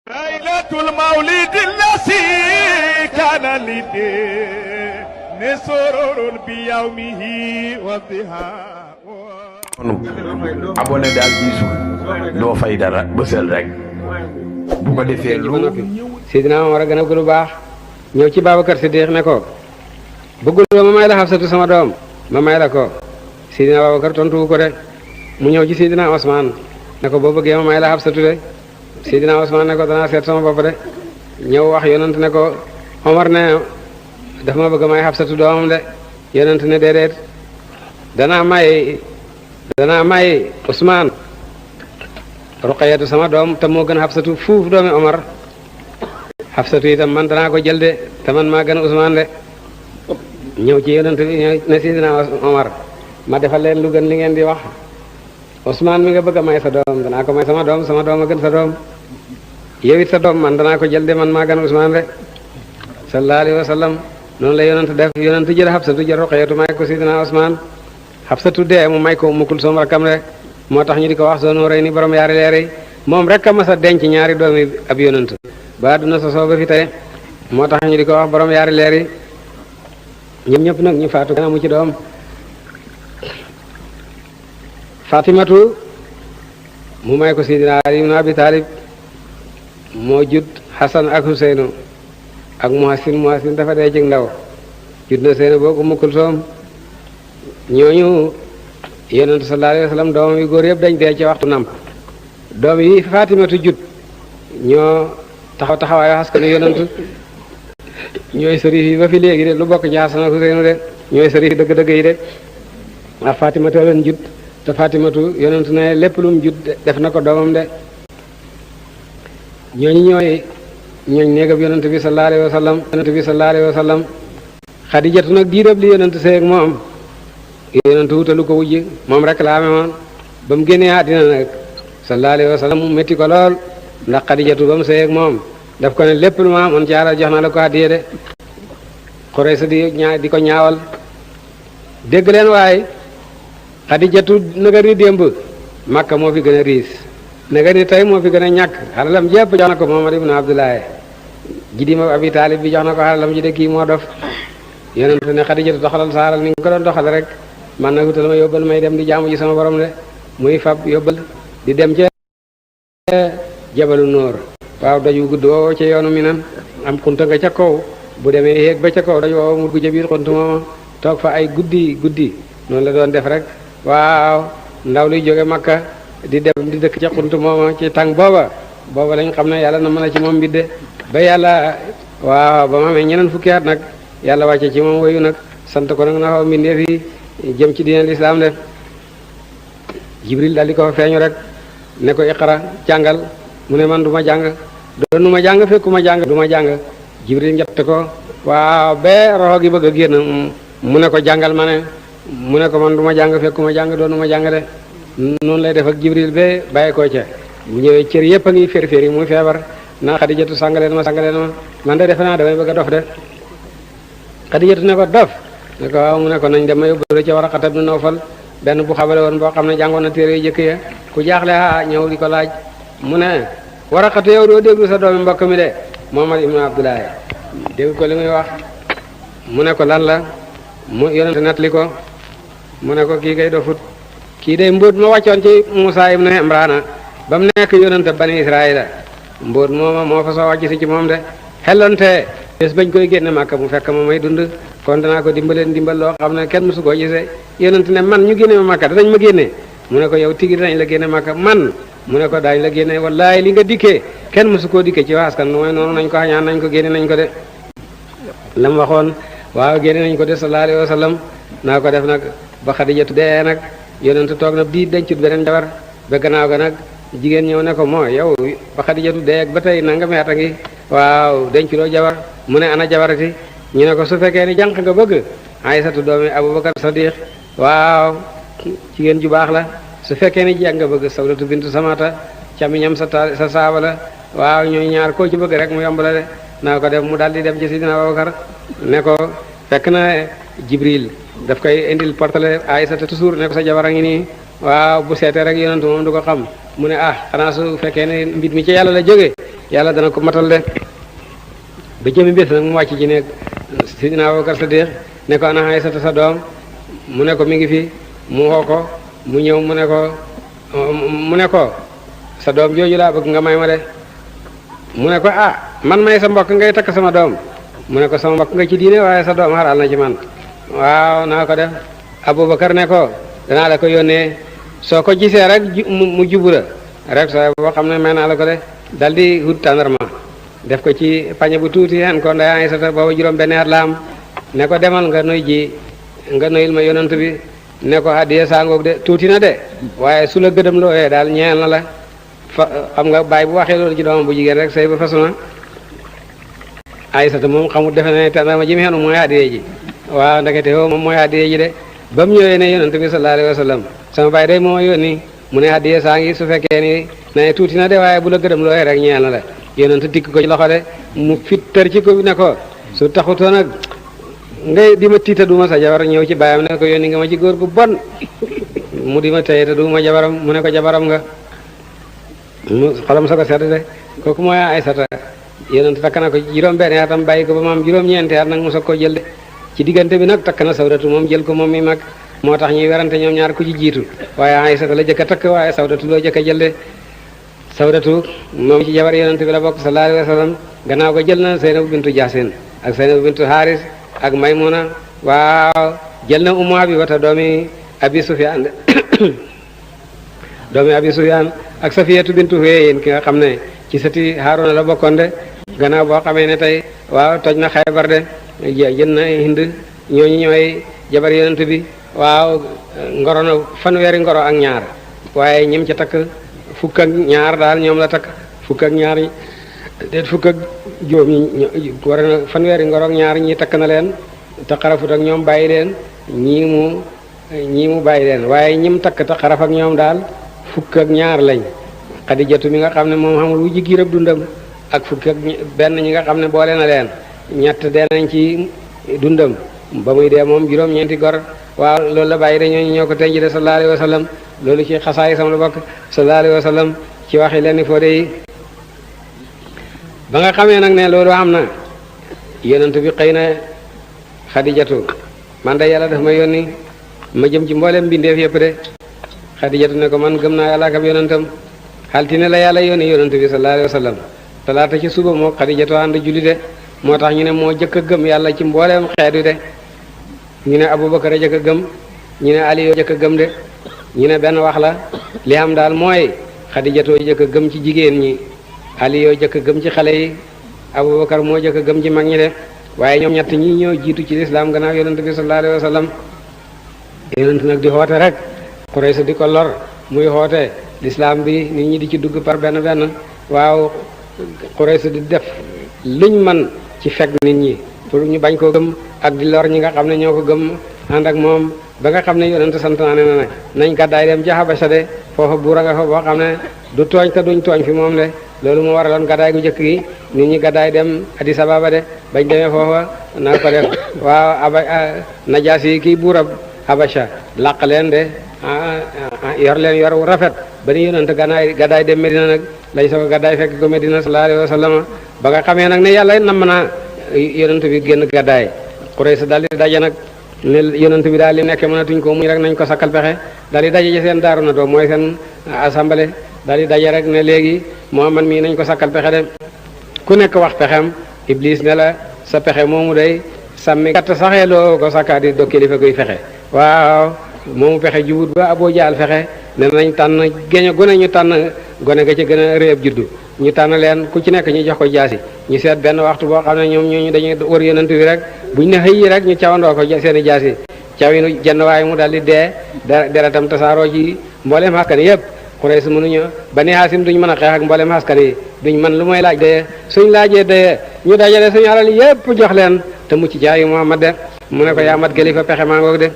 laylatul mawlidi lasi kana lidin sururun bi yawmihi wa dhiha abonné daal biisul doo fay dara bësal rek bu ko defee lu Seydina Omar a gën a lu baax ñëw ci Babacar Siddiq ne ko bëgguloo ma may la Xafsatu sama doom ma may la ko Seydina Babacar tontu ko de mu ñëw ci Seydina Ousmane ne ko boo bëggee ma may la Xafsatu de Seydina Ousmane ne ko danaa seet sama bopp de ñëw wax yonent ne ko Omar ne dafa ma bëgg may Xafsatu doomam de yonent ne déedéet danaa may Ousmane Ruqayatu sama doom te moo gën Xafsatu fuuf doomi Omar Xafsatu itam man danaa ko jël de te man maa gën Ousmane de ñëw ci yonent bi ne Seydina Omar ma defal leen lu gën li ngeen di wax Ousmane mi nga bëgg a may sa doom danaa ko may sama doom a gën sa doom yow it sa doom man danaa ko jël de man maa gën Ousmane de sallallahu alayhi wa sallam noonu la yonent def yonent jël Xafsatu jël Ruqayatu may ko Seydina Ousmane Xafsatu dee mu may ko Ummu Kulsum rakkam de moo tax ñu di ko wax Zul Nurayni borom yaari leer yi moom rek a mas a denc ñaari doomi ab yonent ba àdduna sosoo ba fi tey moo tax ñu di ko wax borom yaari leer yi ñoom ñëpp nag ñu faatu gën mu ci doom Fatimatu mu may ko Sidina Ali ibn Abi Talib moo jut Hasan ak Huseynu ak Muhassin dafa dee ci ndaw jut na seen boog Ummu Kulsum ñooñu yonent sallallahu alayhi wa sallam doomam yu góor yëpp dañ dee ci waxtu namp doom yi Fatimatu jut ñoo taxawaayu askan yonent ñooy sërif yi ba fi léegi de lu bokk ci Hasan ak Huseynu de ñooy sërif dëgg-dëgg yi de ak Fatimatu leen jut te Fatimatu yonent ne lépp lu mu jut def na ko doomam de ñooñ néegab yonent bi sallallahu alayhi wa sallam Xadijatu nag diirab li yonent sëy ak moom yonent wutalu ko wujj moom rek la amee woon ba mu génnee àddina nag sallallahu alayhi wa sallam mu métti ko lool ndax Xadijatu ba mu sëy ak moom daf ko ne lépp lu ma amoon ci alal jox na la ko àddiya de Xuraysa di ko ñaawal dégg leen waaye Xadijatu naga ni démb Makka moo fi gën a riis naga ni tey moo fi gën a ñàkk xalalam jépp jox na ko Muhammad ibn Abdullahi jidima Abi Taalib bi jox na ko xalalam ji de kii moo dof yonent ne Xadijatu doxalal sa alal ni nga ko doon doxal rek man na wutal ma yóbbal may dem di jaamu ji sama borom de muy fab yóbbal di dem ca jabalu nóor waaw doj wu gudd woowo ca yoonu Minan am xunta nga ca kaw bu demee yéeg ba ca kaw doj woowo mu dugg ca biir xunt mooma toog fa ay guddi noonu la doon def rek waaw ndaw luy jóge Makka di dem di dëkk ca xunt mooma ci tàng booba lañ xam ne yàlla na mën a ci moom mbidde ba yàlla waaw ba ma amee ñeneen fukki at nag yàlla wàcce ci moom wayu nag sant ko nag na xaw mbindeef yi jëm ci diine lislaam de Jibril daal di ko fa feeñu rek ne ko iqra jàngal mu ne man du ma jàng doonu ma jàng fekku ma jàng du ma jàng Jibril njett ko waaw ba roxo gi bëgg a génn mu ne ko jàngal ma ne mu ne ko man du ma jàng fekku ma jàng doonu ma jàng de noonu lay def ak Jibril ba bàyyi koo ca bu ñëwee cër yëpp a ngi fér yi muy feebar naa Xadijatu sangaleen ma man de defe naa damay bëgg a dof de Xadijatu ne ko dof ne ko waaw mu ne ko nañ dem ma yóbbu ca Waraqata ibn Nawfal benn bu xabale woon boo xam ne jàngoon na téere yu jëkk ya ku jaaxle ñëw di ko laaj mu ne Waraqata yow doo déglu sa doomi mbokk mi de Muhammad ibn Abdullahi dégg ko li muy wax mu ne ko lan la mu yonent nettali ko mu ne ko kii kay dofut kii day mbóot ma wàccoon ci Musaa ibn Imraana ba mu nekk yonent bani Israayila mbóot mooma moo fa soo wàcc si ci moom de xellonte bés bañ koy génne Makka mu fekk ma may dund kon danaa ko dimbaleen dimbal loo xam ne kenn mësu koo gisee yonent ne man ñu génne ma Makka danañ ma génne mu ne ko yow tigi danañ la génne Makka man mu ne ko daañu la génne wallaay li nga dikkee kenn mësu koo dikkee ci waaskan lu mooy noonu nañ ko xañaan nañ ko génne nañ ko de la mu waxoon waaw génne nañ ko de sallallahu alayhi wa sallam naa ko def nag ba Xadijatu dee nag yonent toog na di dencut beneen jabar ba gannaaw ga nag jigéen ñëw ne ko moo yow ba Xadijatu dee ak ba tey nanga meeta ngi waaw denculoo jabar mu ne ana jabarati ñu ne ko su fekkee ni jànq nga bëgg Aysatu doomi Abubakar Sadiq waaw jigéen ju baax la su fekkee ni jàng nga bëgg Sawdatu bintu Samata camiñam sa saaba la waaw ñooy ñaar koo ci bëgg rek mu yomb la de naa ko def mu daal di dem ci Sidina Abubakar ne ko fekk na Jibril daf koy indil portale Aysatu toujours ne ko sa jabar a ngi nii waaw bu seetee rek yonentu moom du ko xam mu ne xanaa su fekkee ne mbir mi ci yàlla la jógee yàlla dana ko matal de ba jëmi bés nag mu wàcc ci ne Sidina Abubakar Sadiq ne ko ana Aysata sa doom mu ne ko mi ngi fi mu woo ko mu ñëw mu ne ko sa doom jooju laa bëgg nga may ma de mu ne ko man may sa mbokk ngay takk sama doom mu ne ko sama mbokk nga ci diine waaye sa doom xaral na ci man waaw naa ko def Abubakar ne ko danaa la ko yónnee soo ko gisee rek mu jubu la rek soo boo xam ne may naa la ko de dal di wut tàndarma def ko ci pañe bu tuuti hen ko nday Aysata booba juróom benn at la am ne ko demal nga noyil ma yonent bi ne ko hadiya sangoog de tuuti na de waaye su la gëdëm looyee daal ñeel na la xam nga baay bu waxee loolu ci doomam bu jigéen rek say ba fasu na Aysata moom xamul defe ne tàndarma ji mu xenu mooy hadiya ji waaw ndekete woo moom mooy hadiya ji de ba mu ñëwee ne yonent bi sallallahu alayhi wa sallam sama baay day moo yónni mu ne hadiya saa ngi su fekkee ni ne tuuti na de waaye bu la gëdëm looyee rek ñeel na la yonent dikk ko ci loxo de mu fitter ci ko ne ko su taxutoo nag ngay di ma tiita duma sa jabar ñëw ci baayam ne ko yónni nga ma ci góor gu bon mu di ma tey te duma jabaram mu ne ko jabaram nga mu xolam sa ko sedd de kooku mooy Aysata yonent takk na ko juróom benn atam bàyyi ko ba maam juróom-ñeenti at nag mu soog koo jël de ci diggante bi nag takk na Sawdatu moom jël ko moom mi mag moo tax ñuy werante ñoom ñaar ku ci jiitu waaye Aysata la jëkk a takk waaye Sawdatu loo jëkk a jël de Sawdatu moom ci jabar yonent bi la bokk sallallahu alayhi wa sallam gannaaw ko jël na Zeynabu bintu Jaasin ak Zeynabu bintu Haaris ak Maymuna waaw jël na Ummu Habibata doomi Abi Sufyaan doomi Abi Sufyaan ak Safiyatu bintu Huyayyin ki nga xam ne ci sëti Haaruna la bokkoon de gannaaw boo xamee ne tey waaw toj na Xaybar de jël na Hind ñooñu ñooy jabar yonent bi waaw ngoro na fanweeri ngoro ak ñaar waaye ñim ca takk fukk ak ñaar daal ñoom la takk fukk ak ñaar ñi déet fukk ak juróom ñi war na fanweeri ngoro ak ñaar ñi takk na leen te xarafut ak ñoom bàyyi leen ñii mu bàyyi leen waaye ñim takk te xaraf ak ñoom daal fukk ak ñaar lañ Xadijatu mi nga xam ne moom xamul wu jigéen ak dundam ak fukk ak benn ñi nga xam ne boole na leen ñett dee nañ ci dundam ba muy dee moom juróom-ñeenti gor waaw loolu la bàyyi de ñooñu ñoo ko tenj de sallallahu alayhi wa sallam loolu ci xasaay sam la bokk sallallahu alayhi wa sallam ci waxi leen foo de yi ba nga xamee nag ne loolu am na yonent bi xëy na Xadijatu man de yàlla daf ma yónni ma jëm ci mboolem mbindeef yëpp de Xadijatu ne ko man gëm naa yàlla ak ab yonentam xaltine la yàlla yónni yonent bi sallallahu alayhi wa sallam talaata ci suba moo Xadijatu ànd julli de moo tax ñu ne moo jëkk a gëm yàlla ci mbooleem xeet wi de ñu ne Abubakar a jëkk a gëm ñu ne Ali yoo jëkk a gëm de ñu ne benn wax la li am daal mooy Xadijatu jëkk a gëm ci jigéen ñi Ali yoo jëkk a gëm ci xale yi Abubakar moo jëkk a gëm ci mag ñi de waaye ñoom ñett ñi ñoo jiitu ci lislaam gannaaw yonent bi sallallahu alayhi wa sallam yonent nag di xoote rek Quraysh di ko lor muy xoote lislaam bi nit ñi di ci dugg par benn benn waaw Quraysh di def luñ man ci fekk nit ñi pour ñu bañ koo gëm ak di lor ñi nga xam ne ñoo ko gëm ànd ak moom ba nga xam ne yonent santaane na ne nañ gàddaay dem ca Habasha de foofa buur a nga fa boo xam ne du tooñ te duñ tooñ fi moom de loolu moo waraloon gàddaay gu njëkk gi nit ñi gàddaay dem Addis Ababa de bañ demee foofa naa ko def waaw Najaasi kii buur a Habasha làq leen de yor leen yor wu rafet ba ni yonent gàddaay dem Medina nag lañ soo ko gàddaay fekk ko Medina sallallahu alayhi wa sallam ba nga xamee nag ne yàlla namm naa yonent bi génn gàddaay Quraysh daal di daje nag ne yonent bi daal li nekkee mënatuñ ko muñ rek nañ ko sakkal pexe daal di daje ci seen daaru na doom mooy seen assemblée daal di daje rek ne léegi Muhammad mii nañ ko sakkal pexe de ku nekk wax pexem Iblis ne la sa pexe moomu day sàmmi gàtt saxee loo ko sakkaa di do kilifa guy fexe waaw moomu pexe jubut ba Abu Jaal fexe ne nañ tànn géño gone ñu tànn gone ga ci gën a réeb juddu ñu tànn leen ku ci nekk ñu jox ko jaasi ñu seet benn waxtu boo xam ne ñoom ñooñu dañuy wër yonent bi rek buñ ne xëy yi rek ñu cawandoo ko seeni jaasi cawinu jenn waaye mu daal di dee deretam tasaaroo ci mboolem askan yëpp Quraysh mënuñu Bani Haasim duñ mën a xeex ak mboolem askan yi duñ mën lu mooy laaj dee suñ laajee dee ñu dajale suñu alal yëpp jox leen te mucc ci ayu Muhammad de mu ne ko yaa mat kilifa pexe maa ngoog de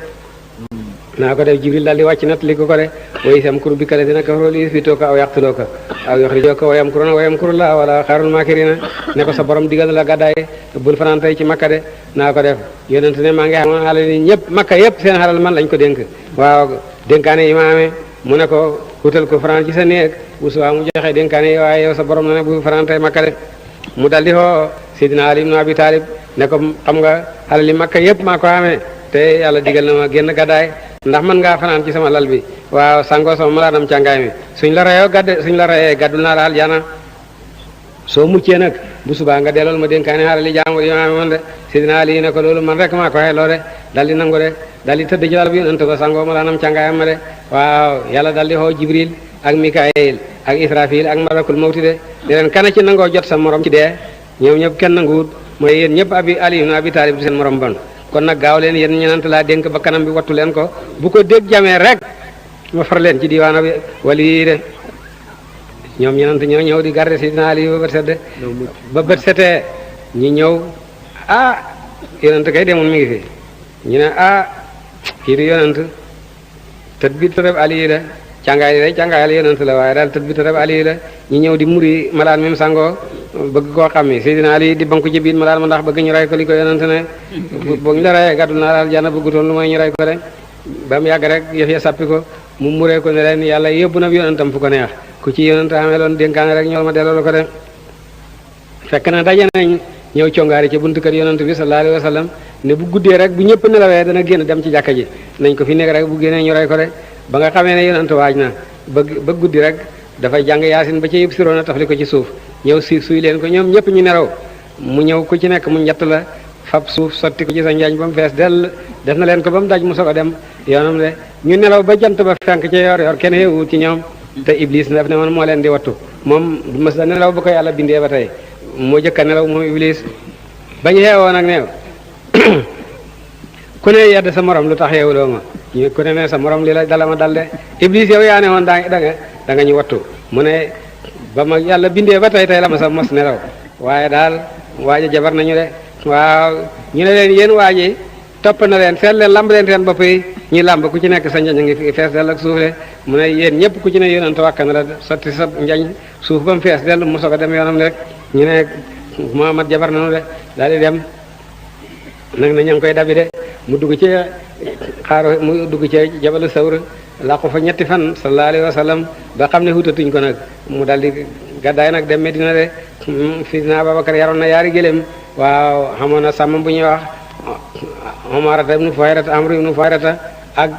naa ko def Jibril daal di wàcc nat li ko de way sam kur bi kale dina kafaroo li yusbituuka aw yaqtuluuka aw yuxrijuuka wa yamkuruuna wa yamkurullaahu wala xayrul maakiriina ne ko sa borom digal la gàddaay bul fanaan tey ci Makka de naa ko def yonent ne maa ngi xam alal ni ñëpp Makka yëpp seen xalal man lañ ko dénk waaw dénkaane yi ma amee mu ne ko wutal ko fanaan ci sa néeg bu subaa mu joxe dénkaane waaye yow sa borom na ne bu fanaan tey Makka de mu daldi xoo Seydina Ali ibn Abi Talib ne ko xam nga alali Makka yëpp maa ko amee te yàlla digal na ma génn gàddaay ndax mën ngaa fanaan ci sama lal bi waaw sangoo sama malaanam càngaay mi suñ la rayee gàddul naa la aljana soo muccee nag bu subaa nga dellool ma dénkaane alali jaamur yo amee man de Seydina Ali ne ko loolu man rek maa ko xeloo de daldi nangu de daldi tëdd ci lal bi yonent ba sangoo malaanam càngaayam ma de waaw yàlla daldi xoo Jibril ak Mikaayil ak Israfil ak malakul mawti de di leen kana ci nangoo jot sa morom ci dee ñoom ñëpp kenn nanguwut mooy yéen ñëpp Ali ibn Abi Talib di seen morom bon kon nag gaaw leen yéen ñenant laa dénk ba kanam bi wattu leen ko bu ko dégg jamee rek ma far leen ci diwaana bi wali de ñoom ñenant ñoo ñëw di garder Sidina Ali ba bët setee ñi ñëw yonent kay demul mi ngi fi ñu ne kii di yonent tët bi tërëb Ali la càngaayal yonent la waaye daal tët bi tërëb Ali la ñi ñëw di muri malaan même sangoo bëgg koo xam ni Seydina Ali di banku ci biir malaan ma ndax bëgg ñu ray ko li ko yonent ne bu ñu la rayee gàddul naa daal jana bëggutoon lu mooy ñu ray ko de ba mu yàgg rek yëf ya sàppi ko mu muree ko ne leen yàlla yóbbu na yonentam fu ko neex ku ci yonent amee loon dénkaane rek ñool ma delloo la ko de fekk na daje nañ ñëw congaari ci buntu kër yonent bi sallallahu alayhi wa sallam ne bu guddee rek bu ñëpp nelawee dana génn dem ci jàkka ji nañ ko fi nekk rek bu génnee ñu ray ko de ba nga xamee ne yonent waaj na ba guddi rek dafay jàng yaasin ba ci yëpp siroona tafli ko ci suuf ñëw suy leen ko ñoom ñëpp ñu nelaw mu ñëw ku ci nekk mu njett la fab suuf sotti ko ci sa njaañ ba mu fees dell def na leen ko ba mu daj mu soog a dem yoonam de ñu nelaw ba jant ba fenk ci yor kenn yeewut ci ñoom te Iblis daf ne man moo leen di wattu moom du mës da nelaw ba ko yàlla bindee ba tey moo jëkka nelaw moom Iblis bañ yeewoo nag ne ku ne yedd sa morom lu tax yeewuloo ma ñu ku ne sa morom li la dala ma dal de Iblis yow yaa ne woon da nga ñu wattu mu ne ba ma yàlla bindee ba tey la ma sa mos nelaw waaye daal waaje jabar nañu de waaw ñu ne leen yéen waaji topp na leen seet leen lamb leen seen bopp yi ñi lamb ku ci nekk sa njañ a ngi fees dell ak suuf de mu ne yéen ñëpp ku ci ne yonent wàkk na la sotti sa njañ suuf ba mu fees dell mu soog a dem yoonam rek ñu ne Muhammad jabar nañu de daal di dem nag na ña ngi koy dabi de mu dugg ci jabalu sawr làqu fa ñetti fan sallallahu alayhi wa sallam ba xam ne hutatuñ ko nag mu daldi gàddaay nag dem Medina de Sidina Abubakar yaroon na yaari gëléem waaw xamoon na sàmm bu ñuy wax Umarata ibnu Fuhayrata Amru ibnu Fuhayrata ak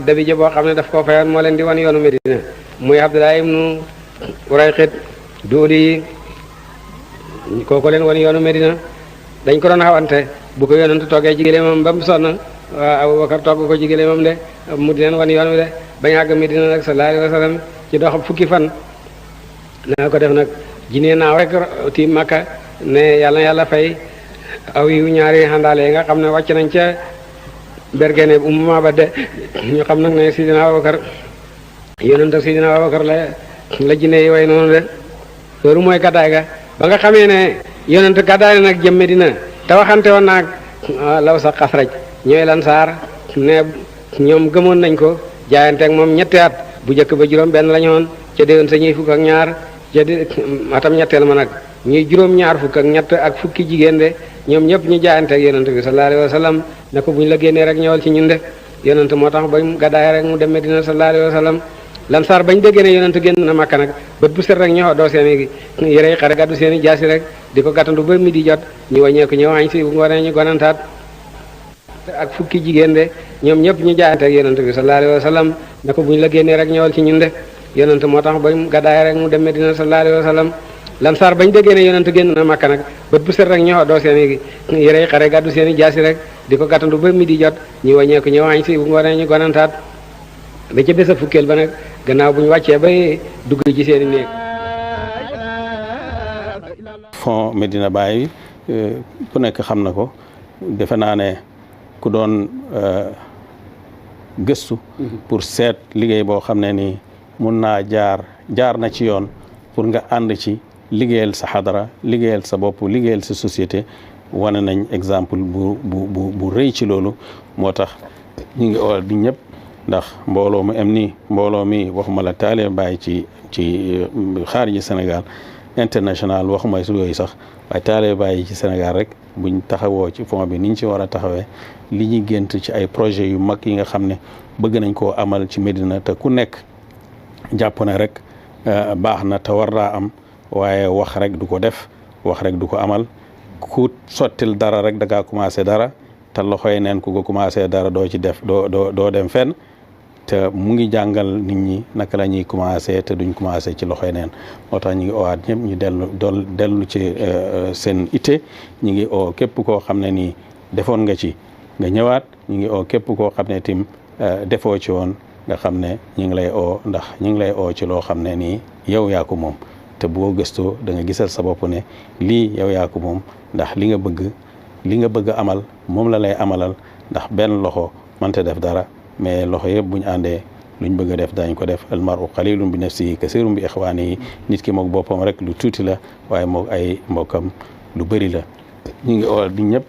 dabije boo xam ne daf koo fayoon moo leen di wan yoonu Medina muy Abdullah ibnu Urayqit dooli kooku leen wan yoonu Medina dañ ko doon xawante bu ko yonent toggee ci gëléemam ba mu sonn Abubakar togg ko ci gëléemam de mu di leen wan yoon wi de bañ àgg Medina nag sallallahu alayhi wa sallam ci dox fukki fan naa ko def nag jinee naaw rek tiim Makka ne yàlla fay aw yu ñaari xandaale nga xam ne wàcc nañ ca bergene umma ba de ñu xam nag ne Sidina Abubakar yonent Sidina Abubakar la jinne yi way noonu de loolu mooy gàddaay ga ba nga xamee ne yonent gàddaay nag jëm Medina te waxante woon naag law sa Xasraj ñooy Lansaar ne ñoom gëmoon nañ ko jaayanteeg moom ñetti at bu njëkk ba juróom benn la ñu woon ca déwén sa ñuy fukk ak ñaar ca atam ñetteel ma nag ñuy juróom ñaar fukk ak ñett ak fukki jigéen de ñoom ñëpp ñu jaayanteeg yonent bi sallallahu alayhi wa sallam ne ko bu ñu la génnee rek ñëwal ci ñun de yonent moo tax ba mu gàddaay rek mu dem Medina sallallahu alayhi wa sallam Lansaar bañ déggee ne yonent génn na Makka nag bët bu set rek ñoo doo seen i yërey xare gàddu seen i jaasi rek di ko gàttandu ba midi jot ñu wàññeeku ñëw añ si bu ngoonee ñu gonantaat ak fukki jigéen de ñoom ñëpp ñu jaayante ak yonent bi sallallahu alayhi wa sallam ne ko bu ñu la génnee rek ñëwal ci ñun de yonent moo tax ba mu gàddaay rek mu dem Medina sallallahu alayhi wa sallam Lansaar bañ déggee ne yonent génn na Makka nag bët bu set rek ñoo doo seen i yërey xare gàddu seen i jaasi rek di ko gàttandu ba midi jot ñu wàññeeku ñëw añ si bu ngoonee ñu gonantaat ba ca bés a fukkeel ba nag gannaaw bu ñu wàccee bay dugg ci seen i néeg. fond Medina Baye ku nekk xam na ko defe naa ne ku doon gëstu pour seet liggéey boo xam ne ni mun naa jaar na ci yoon pour nga ànd ci liggéeyal sa xadara liggéeyal sa bopp liggéeyal sa société wane nañ exemple bu rëy ci loolu moo tax ñu ngi ool di ñëpp ndax mbooloo mu am nii mbooloo mi waxuma la taale Baye ci xaariji Sénégal international waxuma su yooyu sax waaye taale Baye ci Sénégal rek buñ taxawoo ci fond bi niñ ci war a taxawee li ñuy gént ci ay projet yu mag yi nga xam ne bëgg nañ koo amal ci Medina te ku nekk jàpp na rek baax na te war daa am waaye wax rek du ko def wax rek du ko amal ku sottil dara rek da ngaa commencé dara te loxoy neen ku ko commencé dara doo ci def doo dem fenn te mu ngi jàngal nit ñi naka la ñuy commencé te duñ commencé ci loxoy neen moo tax ñu ngi owaat ñëpp ñu dellu ci seen ite ñu ngi oo képp koo xam ne nii defoon nga ci nga ñëwaat ñu ngi oo képp koo xam ne tim defoo ci woon nga xam ne ñu ngi lay oo ndax ñu ngi lay oo ci loo xam ne nii yow yaa ko moom te boo gëstoo da nga gisal sa bopp ne lii yow yaa ko moom ndax li nga bëgg amal moom la lay amalal ndax benn loxo mënta def dara mais loxo yëpp buñ àndee luñ bëgg a def dañ ko def almaru qalilun bi nafsihi kasirun bi ixwaanihi nit ki moog boppam rek lu tuuti la waaye moog ay mbokkam lu bëri la ñu ngi oo di ñëpp